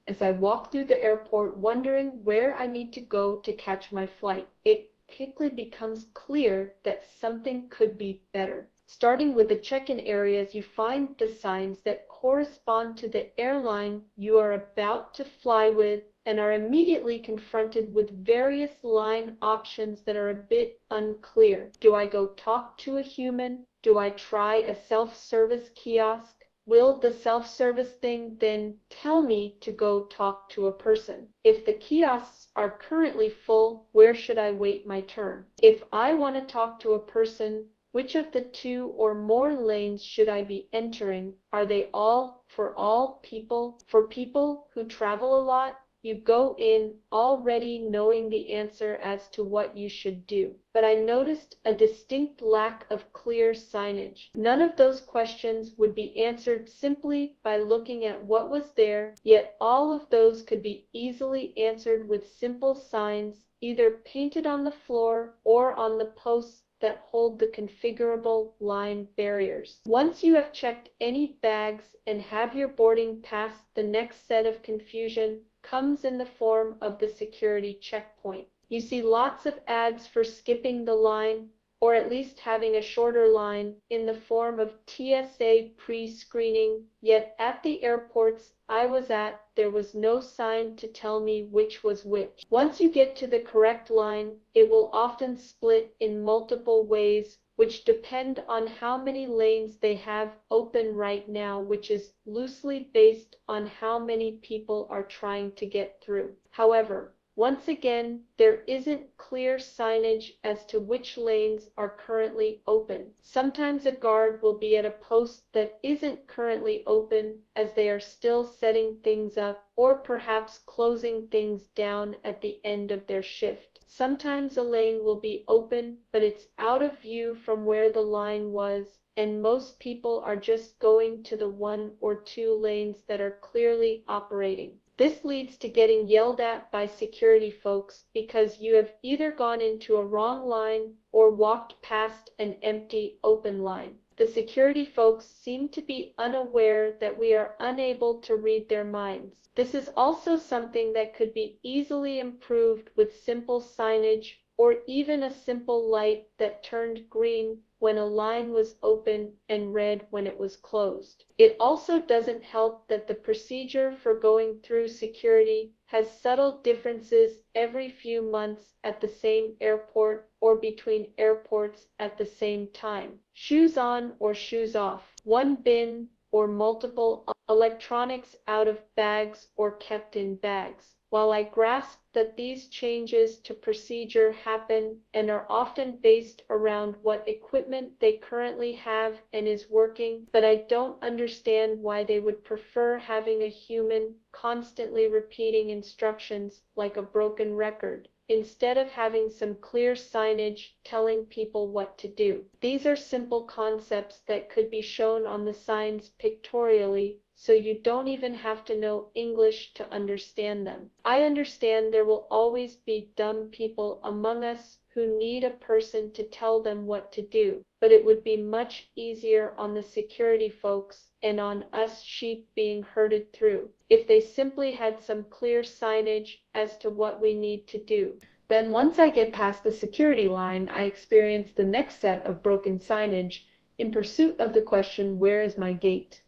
as I walk through the airport wondering where I need to go to catch my flight. It quickly becomes clear that something could be better. Starting with the check-in areas, you find the signs that correspond to the airline you are about to fly with and are immediately confronted with various line options that are a bit unclear. Do I go talk to a human? Do I try a self-service kiosk? Will the self-service thing then tell me to go talk to a person? If the kiosks are currently full, where should I wait my turn? If I want to talk to a person, which of the two or more lanes should I be entering? Are they all for all people? For people who travel a lot? You go in already knowing the answer as to what you should do. But I noticed a distinct lack of clear signage. None of those questions would be answered simply by looking at what was there, yet all of those could be easily answered with simple signs, either painted on the floor or on the posts that hold the configurable line barriers. Once you have checked any bags and have your boarding pass, the next set of confusion comes in the form of the security checkpoint. You see lots of ads for skipping the line, or at least having a shorter line, in the form of TSA pre-screening, yet at the airports I was at, there was no sign to tell me which was which. Once you get to the correct line, it will often split in multiple ways, which depend on how many lanes they have open right now, which is loosely based on how many people are trying to get through. However, once again, there isn't clear signage as to which lanes are currently open. Sometimes a guard will be at a post that isn't currently open as they are still setting things up, or perhaps closing things down at the end of their shift. Sometimes a lane will be open, but it's out of view from where the line was, and most people are just going to the one or two lanes that are clearly operating. This leads to getting yelled at by security folks because you have either gone into a wrong line or walked past an empty open line. The security folks seem to be unaware that we are unable to read their minds. This is also something that could be easily improved with simple signage or even a simple light that turned green when a line was open and red when it was closed. It also doesn't help that the procedure for going through security has subtle differences every few months at the same airport or between airports at the same time. Shoes on or shoes off, one bin or multiple, electronics out of bags or kept in bags. While I grasp that these changes to procedure happen and are often based around what equipment they currently have and is working, but I don't understand why they would prefer having a human constantly repeating instructions like a broken record, instead of having some clear signage telling people what to do. These are simple concepts that could be shown on the signs pictorially, so you don't even have to know English to understand them. I understand there will always be dumb people among us who need a person to tell them what to do, but it would be much easier on the security folks and on us sheep being herded through if they simply had some clear signage as to what we need to do. Then once I get past the security line, I experience the next set of broken signage in pursuit of the question, where is my gate?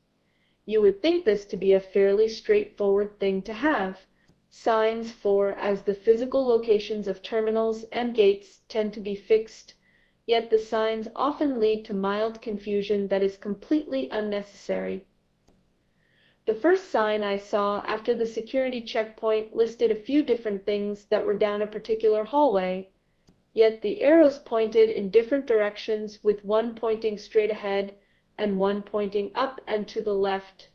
You would think this to be a fairly straightforward thing to have. Signs for as the physical locations of terminals and gates tend to be fixed, yet the signs often lead to mild confusion that is completely unnecessary. The first sign I saw after the security checkpoint listed a few different things that were down a particular hallway, yet the arrows pointed in different directions, with one pointing straight ahead and one pointing up and to the left.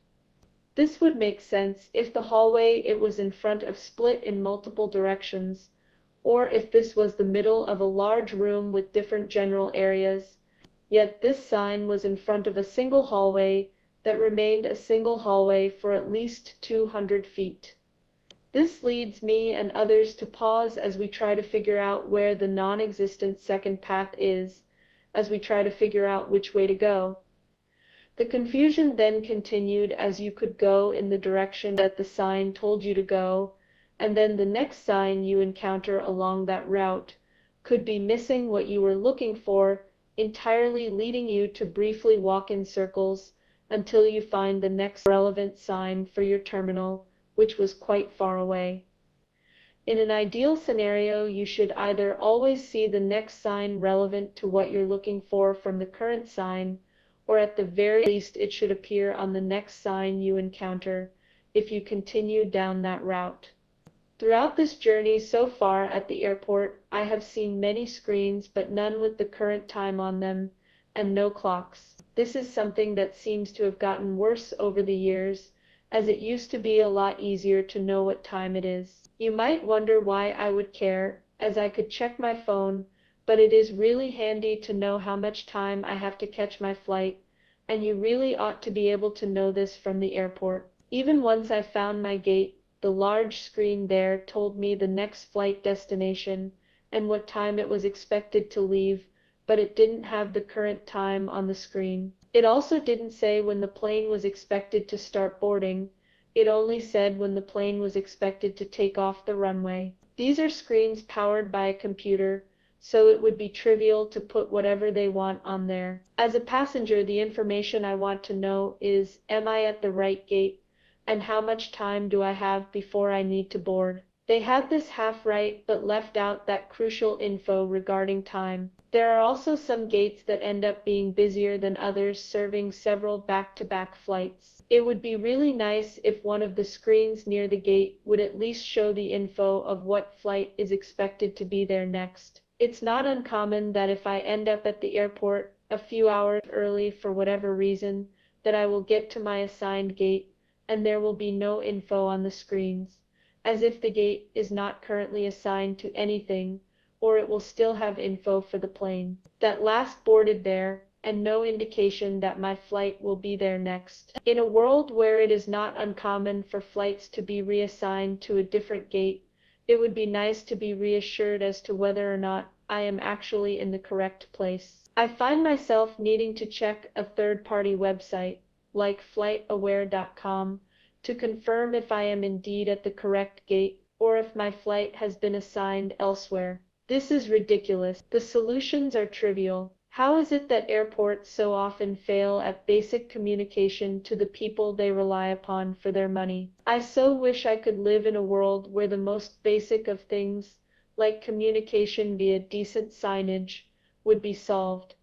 This would make sense if the hallway it was in front of split in multiple directions, or if this was the middle of a large room with different general areas. Yet this sign was in front of a single hallway that remained a single hallway for at least 200 feet. This leads me and others to pause as we try to figure out where the non-existent second path is, as we try to figure out which way to go. The confusion then continued as you could go in the direction that the sign told you to go, and then the next sign you encounter along that route could be missing what you were looking for entirely, leading you to briefly walk in circles until you find the next relevant sign for your terminal, which was quite far away. In an ideal scenario, you should either always see the next sign relevant to what you're looking for from the current sign, or at the very least it should appear on the next sign you encounter if you continue down that route. Throughout this journey so far at the airport, I have seen many screens but none with the current time on them, and no clocks. This is something that seems to have gotten worse over the years, as it used to be a lot easier to know what time it is. You might wonder why I would care, as I could check my phone, but it is really handy to know how much time I have to catch my flight, and you really ought to be able to know this from the airport. Even once I found my gate, the large screen there told me the next flight destination and what time it was expected to leave, but it didn't have the current time on the screen. It also didn't say when the plane was expected to start boarding. It only said when the plane was expected to take off the runway. These are screens powered by a computer, so it would be trivial to put whatever they want on there. As a passenger, the information I want to know is, am I at the right gate? And how much time do I have before I need to board? They had this half right but left out that crucial info regarding time. There are also some gates that end up being busier than others, serving several back-to-back flights. It would be really nice if one of the screens near the gate would at least show the info of what flight is expected to be there next. It's not uncommon that if I end up at the airport a few hours early for whatever reason, that I will get to my assigned gate and there will be no info on the screens, as if the gate is not currently assigned to anything, or it will still have info for the plane that last boarded there, and no indication that my flight will be there next. In a world where it is not uncommon for flights to be reassigned to a different gate, it would be nice to be reassured as to whether or not I am actually in the correct place. I find myself needing to check a third-party website, like FlightAware.com, to confirm if I am indeed at the correct gate, or if my flight has been assigned elsewhere. This is ridiculous. The solutions are trivial. How is it that airports so often fail at basic communication to the people they rely upon for their money? I so wish I could live in a world where the most basic of things, like communication via decent signage, would be solved.